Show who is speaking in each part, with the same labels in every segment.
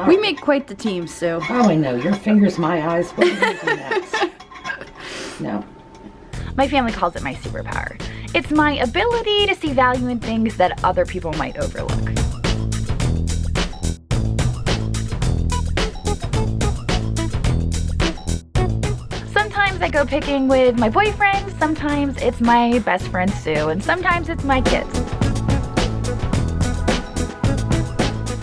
Speaker 1: We make quite the team, Sue.
Speaker 2: Oh, I know. Your fingers, my eyes. What are you going to do next? No.
Speaker 3: My family calls it my superpower. It's my ability to see value in things that other people might overlook. Sometimes I go picking with my boyfriend, sometimes it's my best friend Sue, and sometimes it's my kids.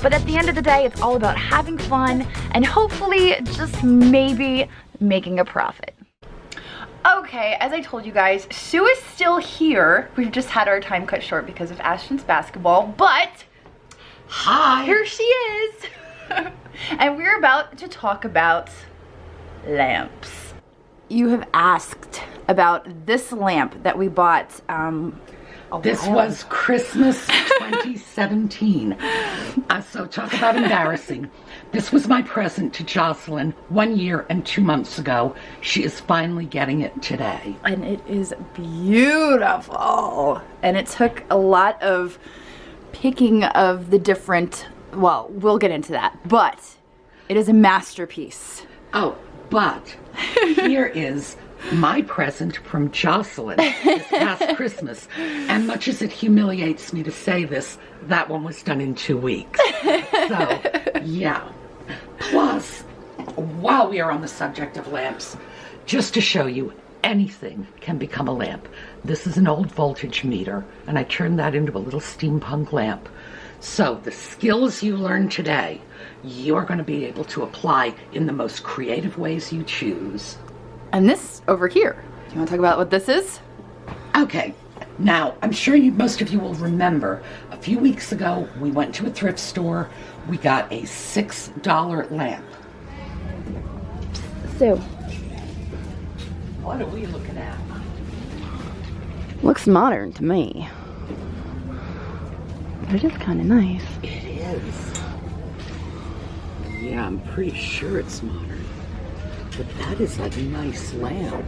Speaker 3: But at the end of the day, it's all about having fun and hopefully just maybe making a profit. Okay, as I told you guys, Sue is still here. We've just had our time cut short because of Ashton's basketball, but
Speaker 2: hi,
Speaker 3: here she is. And we're about to talk about lamps. You have asked about this lamp that we bought
Speaker 2: This was Christmas 2017. So talk about embarrassing. This was my present to Jocelyn 1 year and 2 months ago. She is finally getting it today.
Speaker 3: And it is beautiful. And it took a lot of picking of the different, well, we'll get into that. But it is a masterpiece.
Speaker 2: Oh, but here is my present from Jocelyn this past Christmas. And much as it humiliates me to say this, that one was done in 2 weeks. So, yeah. Plus, while we are on the subject of lamps, just to show you, anything can become a lamp. This is an old voltage meter, and I turned that into a little steampunk lamp. So the skills you learn today, you're going to be able to apply in the most creative ways you choose.
Speaker 3: And this over here, do you want to talk about what this is?
Speaker 2: Okay, now I'm sure most of you will remember a few weeks ago we went to a thrift store. We got a $6 lamp.
Speaker 3: So,
Speaker 2: what are we looking at?
Speaker 1: Looks modern to me. But it is kind of nice.
Speaker 2: It is. Yeah, I'm pretty sure it's modern. But that is a nice lamp.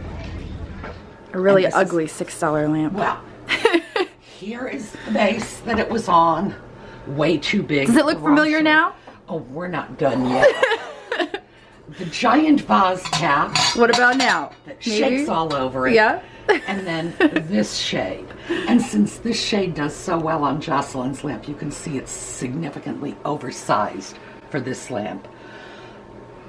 Speaker 3: A really ugly $6 lamp.
Speaker 2: Well, here is the base that it was on. Way too big.
Speaker 3: Does it look familiar now?
Speaker 2: Oh, we're not done yet. The giant vase cap.
Speaker 3: What about now?
Speaker 2: That shakes all over it.
Speaker 3: Yeah.
Speaker 2: And then this shade. And since this shade does so well on Jocelyn's lamp, you can see it's significantly oversized for this lamp.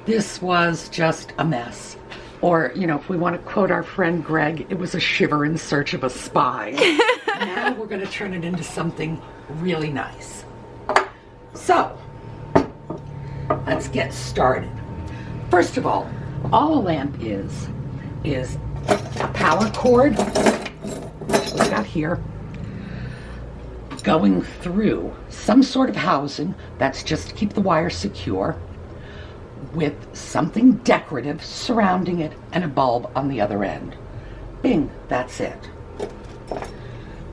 Speaker 2: This was just a mess. Or, you know, if we want to quote our friend Greg, it was a shiver in search of a spy. Now we're going to turn it into something really nice. So, let's get started. First of all a lamp is a power cord, which we got here, going through some sort of housing that's just to keep the wire secure, with something decorative surrounding it and a bulb on the other end. Bing, that's it.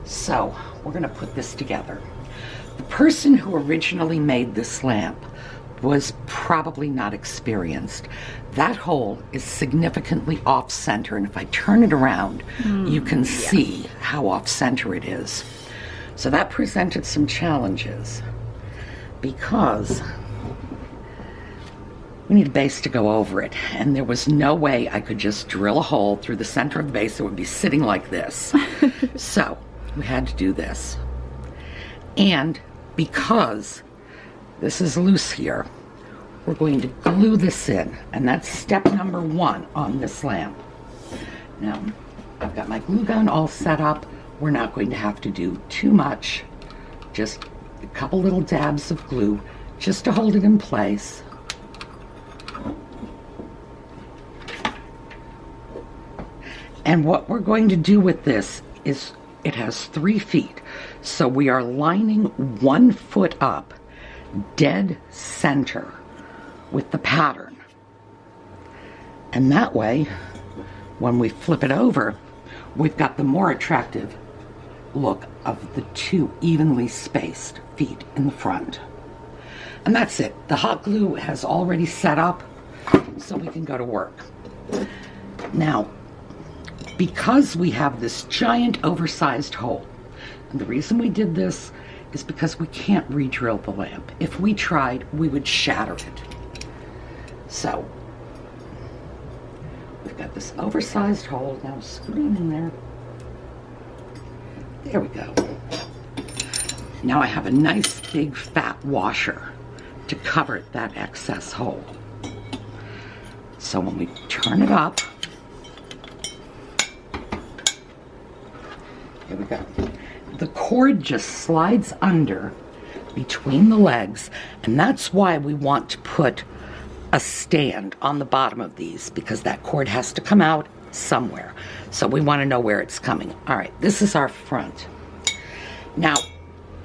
Speaker 2: So, we're going to put this together. The person who originally made this lamp was probably not experienced. That hole is significantly off-center, and if I turn it around, you can see how off-center it is. So that presented some challenges, because we need a base to go over it, and there was no way I could just drill a hole through the center of the base that would be sitting like this. So we had to do this. And because this is loose here, we're going to glue this in, and that's step number 1 on this lamp. Now, I've got my glue gun all set up. We're not going to have to do too much, just a couple little dabs of glue just to hold it in place. And what we're going to do with this is, it has 3 feet, so we are lining 1 foot up, dead center, with the pattern. And that way, when we flip it over, we've got the more attractive look of the 2 evenly spaced feet in the front. And that's it. The hot glue has already set up, so we can go to work. Now, because we have this giant oversized hole, and the reason we did this is because we can't re-drill the lamp. If we tried, we would shatter it. So, we've got this oversized hole. Now scoot it in there. There we go. Now I have a nice big fat washer to cover that excess hole. So when we turn it up, here we go. The cord just slides under between the legs, and that's why we want to put a stand on the bottom of these, because that cord has to come out somewhere. So we want to know where it's coming. All right, this is our front. Now,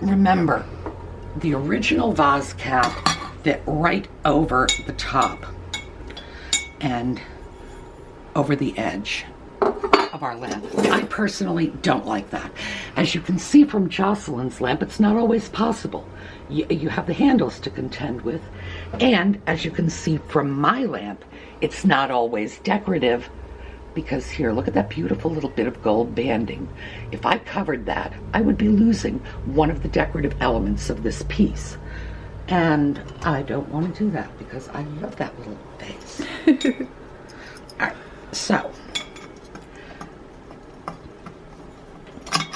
Speaker 2: remember, the original vase cap fit right over the top and over the edge of our lamp. I personally don't like that. As you can see from Jocelyn's lamp, it's not always possible. You have the handles to contend with, and as you can see from my lamp, it's not always decorative, because here, look at that beautiful little bit of gold banding. If I covered that, I would be losing one of the decorative elements of this piece. And I don't want to do that because I love that little vase. All right, so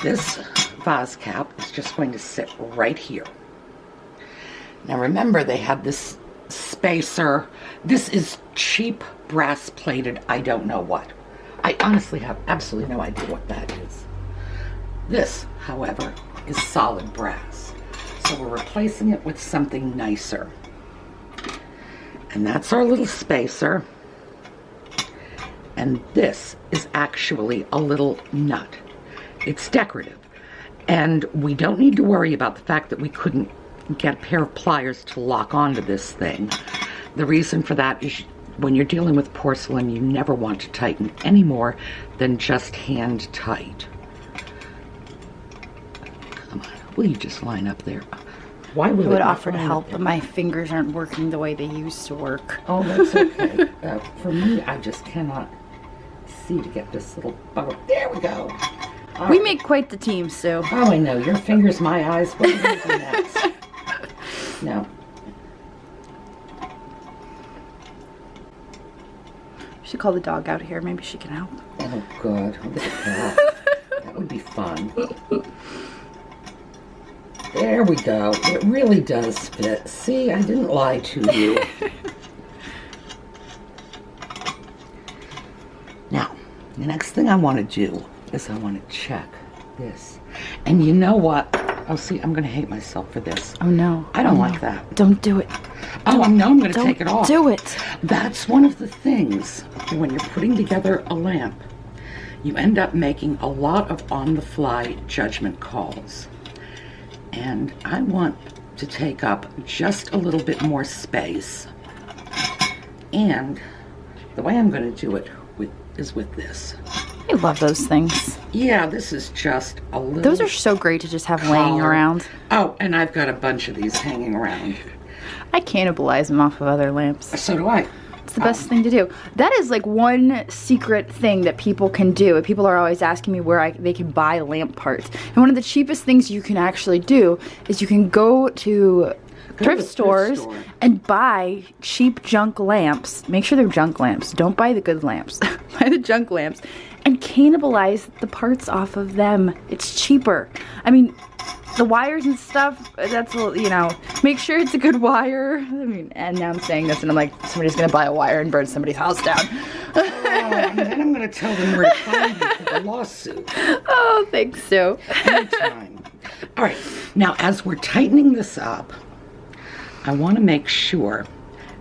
Speaker 2: this vase cap is just going to sit right here. Now remember, they have this spacer. This is cheap brass plated, I don't know what. I honestly have absolutely no idea what that is. This, however, is solid brass. So we're replacing it with something nicer. And that's our little spacer. And this is actually a little nut. It's decorative. And we don't need to worry about the fact that we couldn't get a pair of pliers to lock onto this thing. The reason for that is when you're dealing with porcelain, you never want to tighten any more than just hand tight. Come on, will you just line up there? Why would
Speaker 1: I would offer to help, but my fingers aren't working the way they used to work.
Speaker 2: Oh, that's okay. For me, I just cannot see to get this little... Oh, there we go.
Speaker 1: We make quite the team, Sue.
Speaker 2: Oh, I know. Your fingers, my eyes. What are you going to do next? No.
Speaker 1: We should call the dog out here. Maybe she can help.
Speaker 2: Oh, good. Look at that. That would be fun. There we go. It really does fit. See, I didn't lie to you. Now, the next thing I want to do is I want to check this. And you know what? Oh, see, I'm going to hate myself for this.
Speaker 1: Oh, no.
Speaker 2: I don't like that.
Speaker 1: Don't do it.
Speaker 2: Oh, I know I'm going to take it off.
Speaker 1: Don't do it.
Speaker 2: That's one of the things when you're putting together a lamp. You end up making a lot of on-the-fly judgment calls. And I want to take up just a little bit more space. And the way I'm going to do it is with this.
Speaker 1: I love those things.
Speaker 2: Yeah, this is just a little...
Speaker 1: Those are so great to just have laying around.
Speaker 2: Oh, and I've got a bunch of these hanging around.
Speaker 1: I cannibalize them off of other lamps.
Speaker 2: So do I.
Speaker 1: It's the best thing to do. That is like one secret thing that people can do. People are always asking me where they can buy lamp parts. And one of the cheapest things you can actually do is you can go to thrift stores and buy cheap junk lamps. Make sure they're junk lamps. Don't buy the good lamps. Buy the junk lamps and cannibalize the parts off of them. It's cheaper. I mean, the wires and stuff, that's, you know, make sure it's a good wire. I mean, and now I'm saying this and I'm like, somebody's going to buy a wire and burn somebody's house down.
Speaker 2: Oh, and then I'm going to tell them where to find you for the lawsuit.
Speaker 1: Oh, thanks, Sue.
Speaker 2: Anytime. All right, now as we're tightening this up, I want to make sure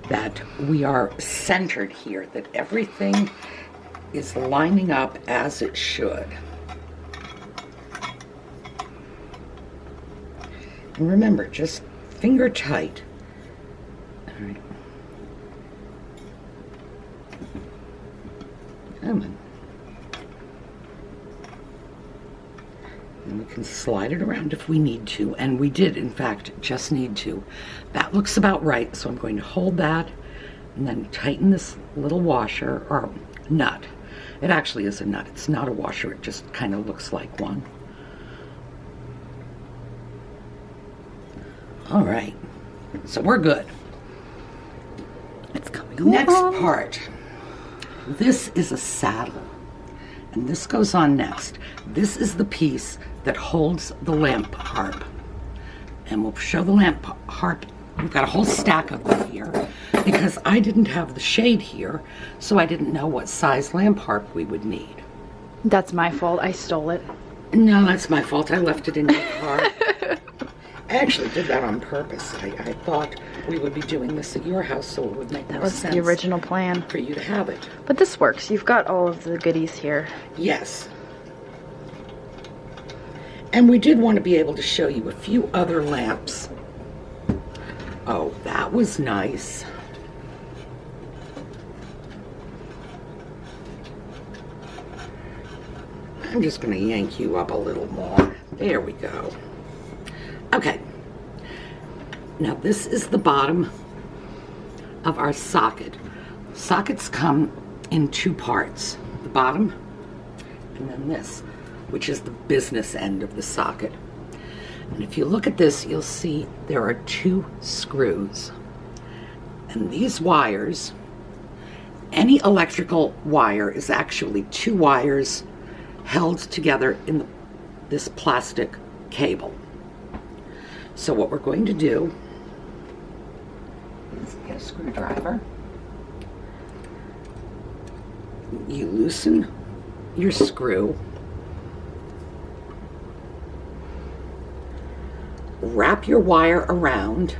Speaker 2: that we are centered here, that everything is lining up as it should. And remember, just finger tight. All right. Come on. And we can slide it around if we need to, and we did, in fact, just need to. That looks about right, so I'm going to hold that and then tighten this little washer, or nut. It actually is a nut. It's not a washer. It just kind of looks like one. All right, so we're good.
Speaker 1: It's coming along.
Speaker 2: Next part. This is a saddle, and this goes on next. This is the piece that holds the lamp harp, and we'll show the lamp harp. We've got a whole stack of them here because I didn't have the shade here, so I didn't know what size lamp harp we would need.
Speaker 1: That's my fault. I stole it.
Speaker 2: No, that's my fault. I left it in your car. I actually did that on purpose. I thought we would be doing this at your house, so it would make more sense.
Speaker 1: That was the original plan.
Speaker 2: For you to have it.
Speaker 1: But this works. You've got all of the goodies here.
Speaker 2: Yes. And we did want to be able to show you a few other lamps. Oh, that was nice. I'm just going to yank you up a little more. There we go. Okay. Now this is the bottom of our socket. Sockets come in two parts. The bottom and then this, which is the business end of the socket. And if you look at this, you'll see there are two screws. And these wires, any electrical wire is actually two wires held together in this plastic cable. So what we're going to do is get a screwdriver. You loosen your screw, wrap your wire around,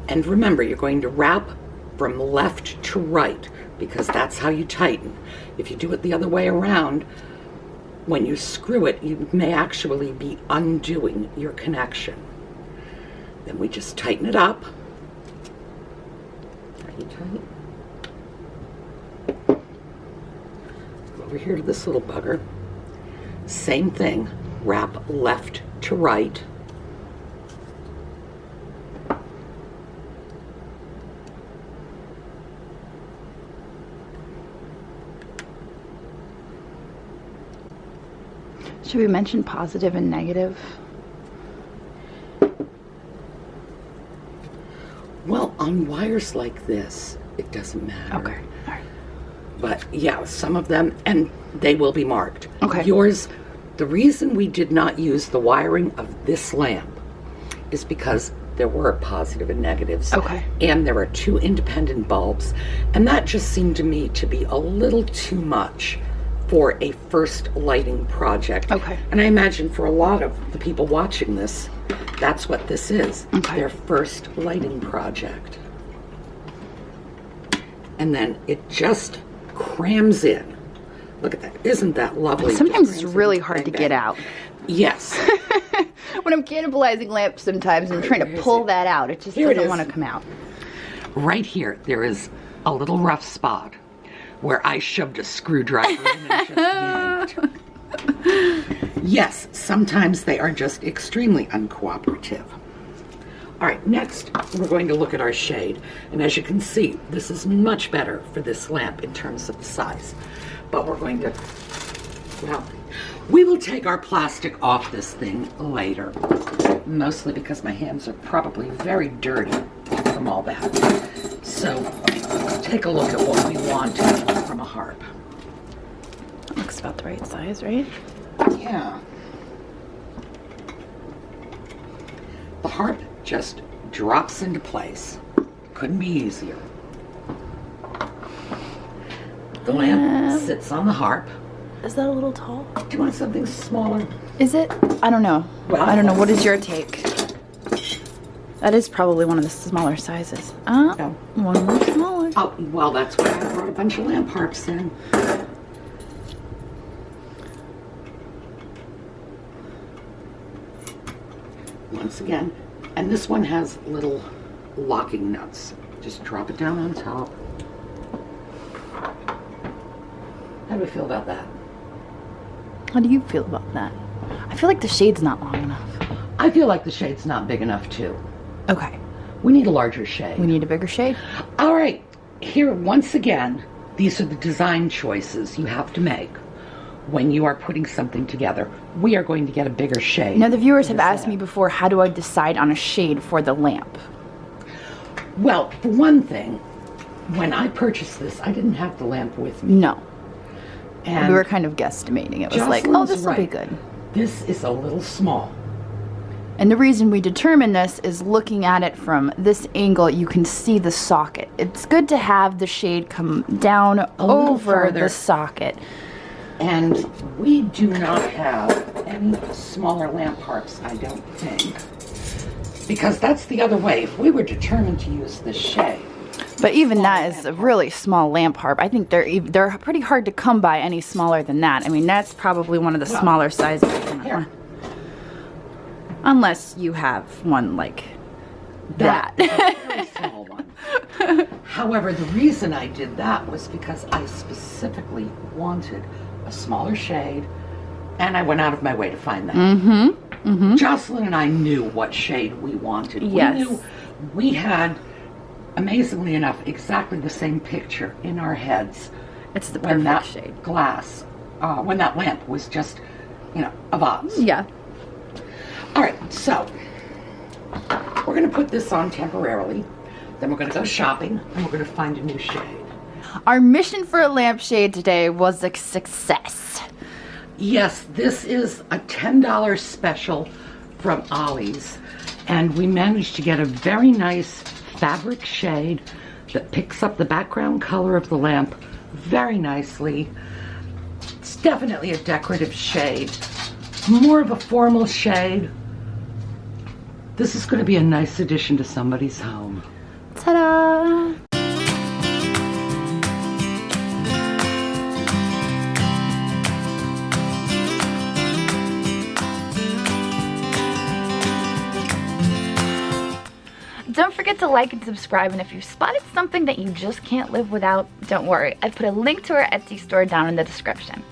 Speaker 2: and remember, you're going to wrap from left to right because that's how you tighten. If you do it the other way around, when you screw it, you may actually be undoing your connection. Then we just tighten it up. Are you tight? Go over here to this little bugger. Same thing, wrap left to right.
Speaker 1: Should we mention positive and negative?
Speaker 2: Well, on wires like this, it doesn't matter.
Speaker 1: Okay. All right.
Speaker 2: But yeah, some of them, and they will be marked.
Speaker 1: Okay.
Speaker 2: Yours, the reason we did not use the wiring of this lamp is because there were positive and negatives.
Speaker 1: Okay.
Speaker 2: And there are two independent bulbs. And that just seemed to me to be a little too much for a first lighting project.
Speaker 1: Okay.
Speaker 2: And I imagine for a lot of the people watching this, that's what this is.
Speaker 1: Okay.
Speaker 2: Their first lighting project. And then it just crams in. Look at that. Isn't that lovely?
Speaker 1: Sometimes it's really hard to get out.
Speaker 2: Yes.
Speaker 1: When I'm cannibalizing lamps sometimes and I'm trying to pull that out, it just doesn't want to come out.
Speaker 2: Right here, there is a little rough spot where I shoved a screwdriver in and just yanked. Yes, sometimes they are just extremely uncooperative. All right, next we're going to look at our shade. And as you can see, this is much better for this lamp in terms of the size. But we're going to, well, we will take our plastic off this thing later. Mostly because my hands are probably very dirty from all that. So take a look at what we want from a harp.
Speaker 1: Looks about the right size, right?
Speaker 2: Yeah. The harp just drops into place. Couldn't be easier. The lamp sits on the harp.
Speaker 1: Is that a little tall?
Speaker 2: Do you want something smaller?
Speaker 1: Is it? I don't know.
Speaker 2: Well,
Speaker 1: I don't know. What is your take? That is probably one of the smaller sizes.
Speaker 2: No.
Speaker 1: One more smaller.
Speaker 2: Oh, well, that's why I brought a bunch of lamp harps in. Once again, and this one has little locking nuts. Just drop it down on top. How do we feel about that?
Speaker 1: How do you feel about that? I feel like the shade's not long enough.
Speaker 2: I feel like the shade's not big enough too.
Speaker 1: Okay.
Speaker 2: We need a larger shade.
Speaker 1: We need a bigger shade?
Speaker 2: All right, here once again, these are the design choices you have to make. when you are putting something together. We are going to get a bigger shade.
Speaker 1: Now the viewers have asked me before, how do I decide on a shade for the lamp?
Speaker 2: Well, for one thing, when I purchased this, I didn't have the lamp with me.
Speaker 1: No.
Speaker 2: And
Speaker 1: we were kind of guesstimating. It was like, oh, this will be good.
Speaker 2: This is a little small.
Speaker 1: And the reason we determine this is looking at it from this angle, you can see the socket. It's good to have the shade come down over the socket.
Speaker 2: And we do not have any smaller lamp harps, I don't think. Because that's the other way. If we were determined to use this shade.
Speaker 1: But even that is a really small lamp harp. I think they're pretty hard to come by any smaller than that. I mean, that's probably one of the smaller sizes.
Speaker 2: Here.
Speaker 1: Unless you have one like that.
Speaker 2: A very small one. However, the reason I did that was because I specifically wanted a smaller shade, and I went out of my way to find that. Jocelyn and I knew what shade we wanted.
Speaker 1: Yes.
Speaker 2: We knew we had, amazingly enough, exactly the same picture in our heads.
Speaker 1: It's the
Speaker 2: when
Speaker 1: perfect
Speaker 2: that
Speaker 1: shade.
Speaker 2: glass, when that lamp was just, a vase.
Speaker 1: Yeah.
Speaker 2: All right, so we're going to put this on temporarily. Then we're going to go shopping, and we're going to find a new shade.
Speaker 1: Our mission for a lampshade today was a success.
Speaker 2: Yes, this is a $10 special from Ollie's, and we managed to get a very nice fabric shade that picks up the background color of the lamp very nicely. It's definitely a decorative shade, more of a formal shade. This is going to be a nice addition to somebody's home.
Speaker 1: Ta-da! Don't forget to like and subscribe, and if you've spotted something that you just can't live without, don't worry. I've put a link to our Etsy store down in the description.